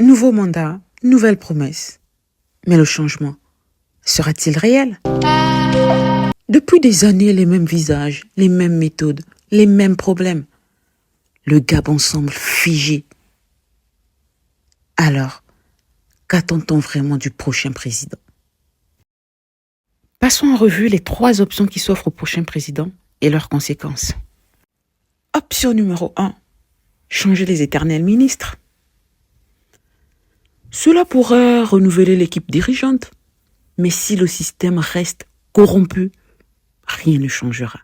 Nouveau mandat, nouvelle promesse. Mais le changement sera-t-il réel? Depuis des années, les mêmes visages, les mêmes méthodes, les mêmes problèmes. Le Gabon semble figé. Alors, qu'attend-on vraiment du prochain président? Passons en revue les 3 options qui s'offrent au prochain président et leurs conséquences. Option numéro 1. Changer les éternels ministres. Cela pourrait renouveler l'équipe dirigeante, mais si le système reste corrompu, rien ne changera.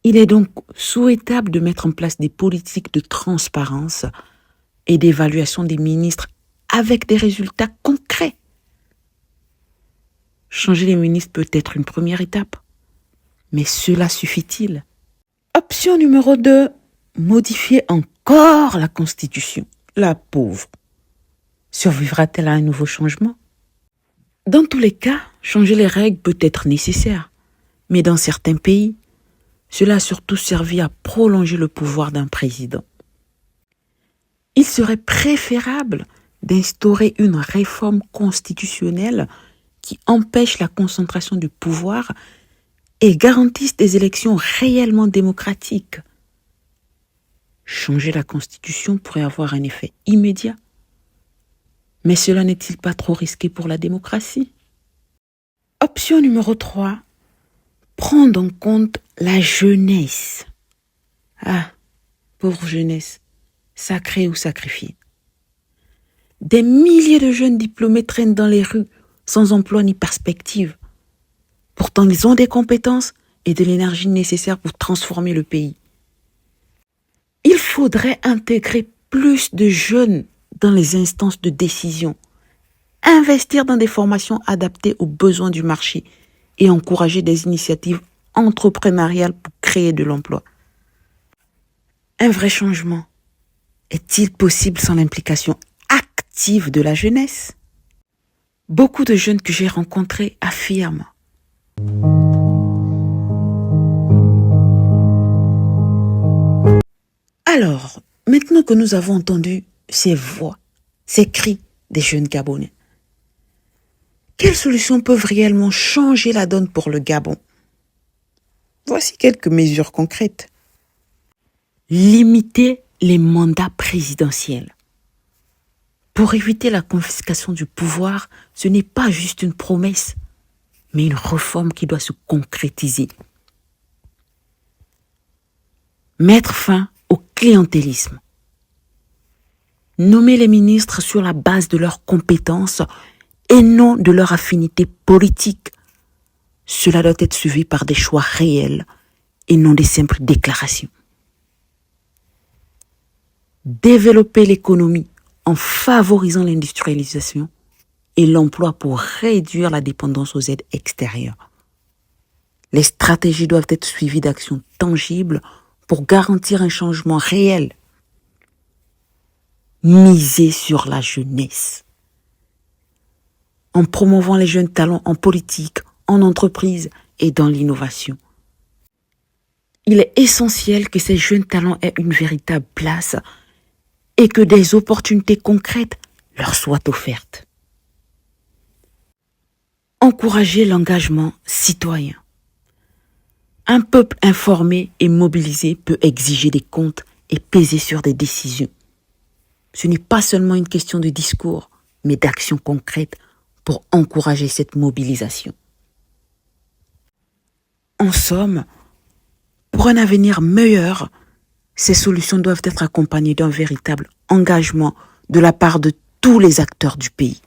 Il est donc souhaitable de mettre en place des politiques de transparence et d'évaluation des ministres avec des résultats concrets. Changer les ministres peut être une première étape, mais cela suffit-il? Option numéro 2, modifier encore la Constitution. La pauvre. Survivra-t-elle à un nouveau changement? Dans tous les cas, changer les règles peut être nécessaire, mais dans certains pays, cela a surtout servi à prolonger le pouvoir d'un président. Il serait préférable d'instaurer une réforme constitutionnelle qui empêche la concentration du pouvoir et garantisse des élections réellement démocratiques. Changer la Constitution pourrait avoir un effet immédiat. Mais cela n'est-il pas trop risqué pour la démocratie? Option numéro 3. Prendre en compte la jeunesse. Ah, pauvre jeunesse, sacrée ou sacrifiée. Des milliers de jeunes diplômés traînent dans les rues sans emploi ni perspective. Pourtant, ils ont des compétences et de l'énergie nécessaires pour transformer le pays. Il faudrait intégrer plus de jeunes dans les instances de décision, investir dans des formations adaptées aux besoins du marché et encourager des initiatives entrepreneuriales pour créer de l'emploi. Un vrai changement est-il possible sans l'implication active de la jeunesse? Beaucoup de jeunes que j'ai rencontrés affirment. Alors, maintenant que nous avons entendu ces voix, ces cris des jeunes Gabonais, quelles solutions peuvent réellement changer la donne pour le Gabon? Voici quelques mesures concrètes. Limiter les mandats présidentiels. Pour éviter la confiscation du pouvoir, ce n'est pas juste une promesse, mais une réforme qui doit se concrétiser. Mettre fin au clientélisme. Nommer les ministres sur la base de leurs compétences et non de leur affinité politique. Cela doit être suivi par des choix réels et non des simples déclarations. Développer l'économie en favorisant l'industrialisation et l'emploi pour réduire la dépendance aux aides extérieures. Les stratégies doivent être suivies d'actions tangibles pour garantir un changement réel. Miser sur la jeunesse. En promouvant les jeunes talents en politique, en entreprise et dans l'innovation. Il est essentiel que ces jeunes talents aient une véritable place et que des opportunités concrètes leur soient offertes. Encourager l'engagement citoyen. Un peuple informé et mobilisé peut exiger des comptes et peser sur des décisions. Ce n'est pas seulement une question de discours, mais d'action concrète pour encourager cette mobilisation. En somme, pour un avenir meilleur, ces solutions doivent être accompagnées d'un véritable engagement de la part de tous les acteurs du pays.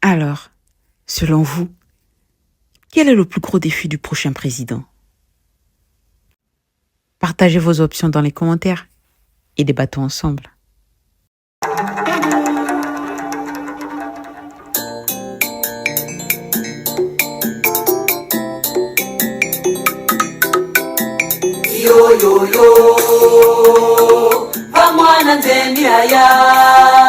Alors, selon vous, quel est le plus gros défi du prochain président? Partagez vos options dans les commentaires et débattons ensemble. Yo yo yo, vamwana nzeni haya.